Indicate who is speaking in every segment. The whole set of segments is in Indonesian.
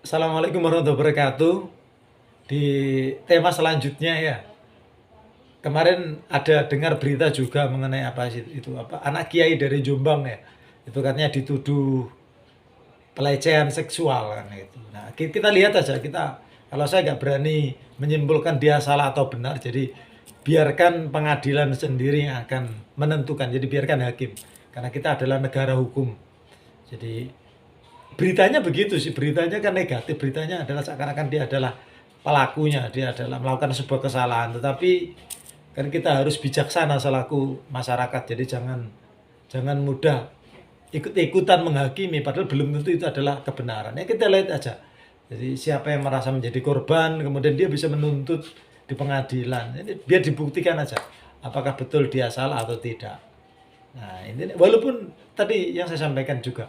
Speaker 1: Assalamualaikum warahmatullahi wabarakatuh. Di tema selanjutnya ya, kemarin ada dengar berita juga mengenai apa sih itu apa anak kiai dari Jombang ya, itu katanya dituduh pelecehan seksual kan itu. Nah kita lihat aja kita kalau saya nggak berani menyimpulkan dia salah atau benar, jadi biarkan pengadilan sendiri yang akan menentukan. Jadi biarkan hakim, karena kita adalah negara hukum. Jadi beritanya begitu sih, beritanya kan negatif, beritanya adalah seakan-akan dia adalah pelakunya, dia adalah melakukan sebuah kesalahan. Tetapi kan kita harus bijaksana selaku masyarakat, jadi jangan jangan mudah ikut-ikutan menghakimi, padahal belum tentu itu adalah kebenaran. Ya kita lihat aja. Jadi siapa yang merasa menjadi korban, kemudian dia bisa menuntut di pengadilan. Ini biar dibuktikan aja, apakah betul dia salah atau tidak. Nah, ini walaupun tadi yang saya sampaikan juga,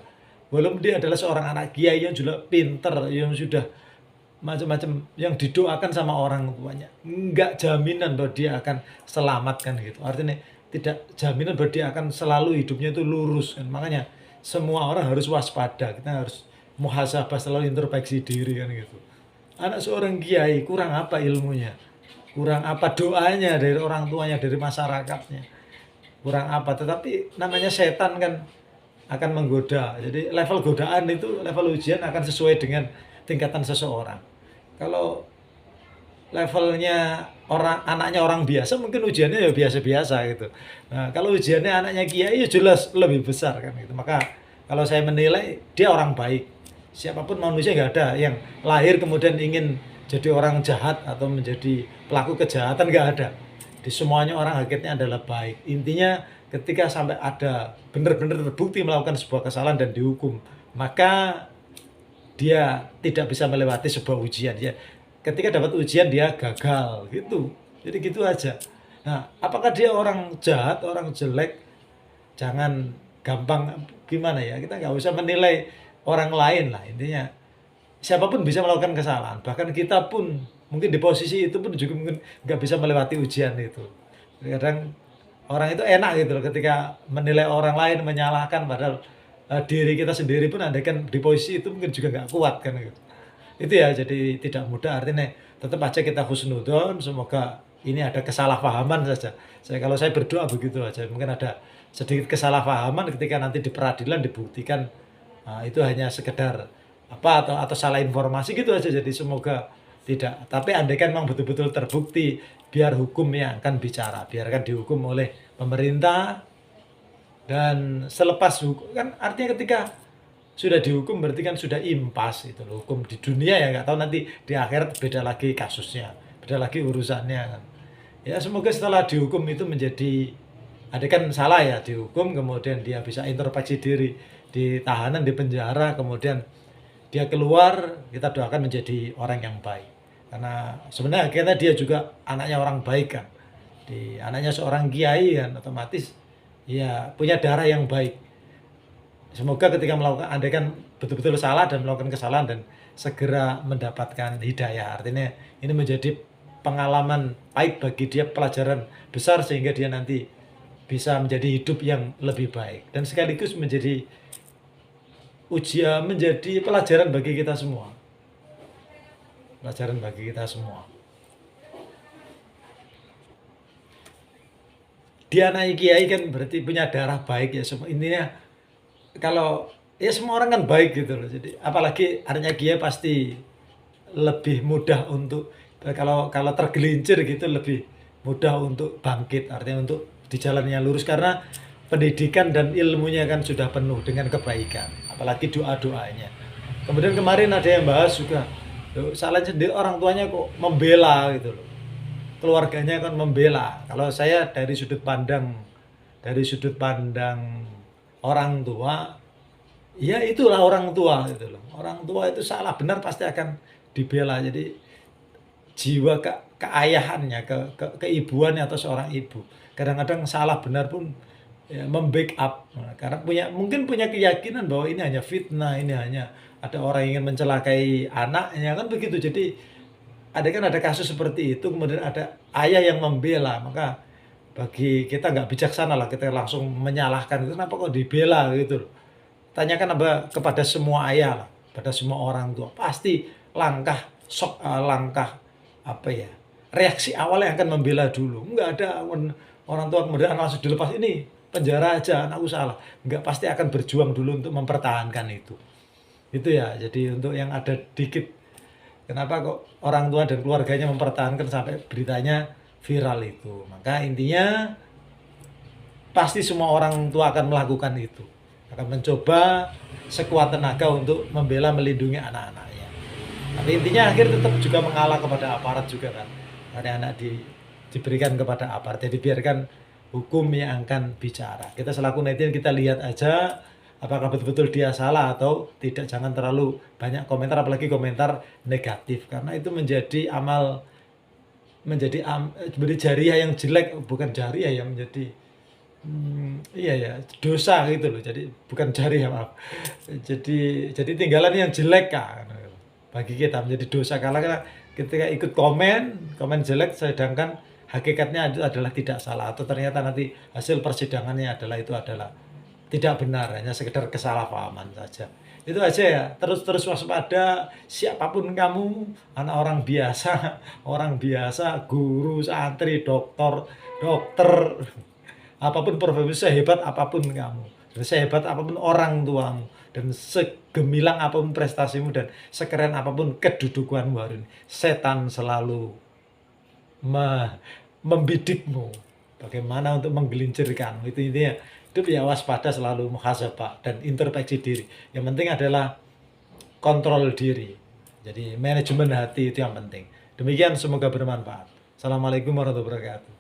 Speaker 1: walaupun dia adalah seorang anak kiai yang juga pinter, yang sudah macam-macam, yang didoakan sama orang tuanya, enggak jaminan bahwa dia akan selamat kan gitu. Artinya tidak jaminan bahwa dia akan selalu hidupnya itu lurus kan. Makanya semua orang harus waspada, kita harus muhasabah, selalu introspeksi diri kan gitu. Anak seorang kiai kurang apa ilmunya? Kurang apa doanya dari orang tuanya, dari masyarakatnya? Kurang apa, tetapi namanya setan kan akan menggoda. Jadi level godaan itu, level ujian akan sesuai dengan tingkatan seseorang. Kalau levelnya orang anaknya orang biasa, mungkin ujiannya ya biasa-biasa gitu. Nah, kalau ujiannya anaknya kiai ya jelas lebih besar kan gitu. Maka kalau saya menilai dia orang baik. Siapapun manusia nggak ada yang lahir kemudian ingin jadi orang jahat atau menjadi pelaku kejahatan, nggak ada. Di semuanya orang hakikatnya adalah baik. Intinya ketika sampai ada benar-benar terbukti melakukan sebuah kesalahan dan dihukum, maka dia tidak bisa melewati sebuah ujian. Ya, ketika dapat ujian dia gagal gitu. Jadi gitu aja. Nah, apakah dia orang jahat, orang jelek? Jangan gampang gimana ya? Kita nggak usah menilai orang lain lah. Intinya siapapun bisa melakukan kesalahan. Bahkan kita pun mungkin di posisi itu pun juga mungkin nggak bisa melewati ujian itu. Kadang orang itu enak gitu loh ketika menilai orang lain, menyalahkan padahal diri kita sendiri pun andaikan di posisi itu mungkin juga nggak kuat kan gitu. Itu ya, jadi tidak mudah, artinya tetap aja kita husnudon, semoga ini ada kesalahpahaman saja. Kalau saya berdoa begitu aja, mungkin ada sedikit kesalahpahaman ketika nanti di peradilan dibuktikan itu hanya sekedar apa atau salah informasi gitu aja. Jadi semoga tidak. Tapi andaikan memang betul-betul terbukti, biar hukum yang akan bicara, biarkan dihukum oleh pemerintah. Dan selepas hukum kan artinya ketika sudah dihukum berarti kan sudah impas itu loh. Hukum di dunia ya nggak tahu, nanti di akhirat beda lagi kasusnya, beda lagi urusannya kan. Ya semoga setelah dihukum itu menjadi, ada kan salah ya dihukum, kemudian dia bisa introspeksi diri di tahanan, di penjara, kemudian dia keluar, kita doakan menjadi orang yang baik. Karena sebenarnya akhirnya dia juga anaknya orang baik kan. Di anaknya seorang kiai kan otomatis ya punya darah yang baik. Semoga ketika melakukan, andai kan betul-betul salah dan melakukan kesalahan, dan segera mendapatkan hidayah. Artinya ini menjadi pengalaman pahit bagi dia, pelajaran besar sehingga dia nanti bisa menjadi hidup yang lebih baik. Dan sekaligus menjadi ujian, menjadi pelajaran bagi kita semua. Pelajaran bagi kita semua. Dia naik kiai kan berarti punya darah baik ya semua. Intinya kalau ya semua orang kan baik gitu loh. Jadi apalagi artinya kiai pasti lebih mudah untuk kalau kalau tergelincir gitu, lebih mudah untuk bangkit, artinya untuk di jalan yang lurus, karena pendidikan dan ilmunya kan sudah penuh dengan kebaikan, apalagi doa-doanya. Kemudian kemarin ada yang bahas juga, "Loh, salahnya sendiri orang tuanya kok membela gitu loh. Keluarganya kan membela." Kalau saya dari sudut pandang orang tua, ya itulah orang tua gitu loh. Orang tua itu salah benar pasti akan dibela. Jadi jiwa keayahannya, keibuannya atau seorang ibu, kadang-kadang salah benar pun ya membackup. Nah, karena mungkin punya keyakinan bahwa ini hanya fitnah, ini hanya ada orang yang ingin mencelakai anaknya kan begitu. Jadi ada kasus seperti itu, kemudian ada ayah yang membela, maka bagi kita nggak bijaksana lah kita langsung menyalahkan, itu kenapa kok dibela gitu loh. Tanyakan apa kepada semua ayah lah, pada semua orang tua. Pasti langkah apa ya, reaksi awal yang akan membela dulu. Enggak ada orang tua kemudian langsung dilepas, ini penjara aja, anakku salah. Enggak, pasti akan berjuang dulu untuk mempertahankan itu. Itu ya, jadi untuk yang ada dikit, kenapa kok orang tua dan keluarganya mempertahankan sampai beritanya viral itu. Maka intinya pasti semua orang tua akan melakukan itu. Akan mencoba sekuat tenaga untuk membela, melindungi anak-anaknya. Tapi intinya akhir tetap juga mengalah kepada aparat juga kan. Anak-anak diberikan kepada aparat. Jadi biarkan hukum yang akan bicara. Kita selaku netizen kita lihat aja apakah betul-betul dia salah atau tidak. Jangan terlalu banyak komentar, apalagi komentar negatif, karena itu menjadi jariah yang jelek, bukan jariah yang menjadi iya ya, dosa gitu loh. Jadi bukan jariah, maaf. Jadi tinggalan yang jelek kan bagi kita, menjadi dosa karena ketika ikut komen jelek, sedangkan hakikatnya itu adalah tidak salah, atau ternyata nanti hasil persidangannya adalah tidak benar, hanya sekedar kesalahpahaman saja. Itu aja ya, terus waspada, siapapun kamu, anak orang biasa, guru, santri, dokter, apapun profesi, sehebat apapun kamu, dan sehebat apapun orang tuamu, dan segemilang apapun prestasimu, dan sekeren apapun kedudukanmu hari ini, setan selalu membidikmu bagaimana untuk menggelincirkanmu. Itu intinya, hidup ya waspada, selalu muhasabah dan introspeksi diri. Yang penting adalah kontrol diri. Jadi manajemen hati itu yang penting. Demikian, semoga bermanfaat. Assalamualaikum warahmatullahi wabarakatuh.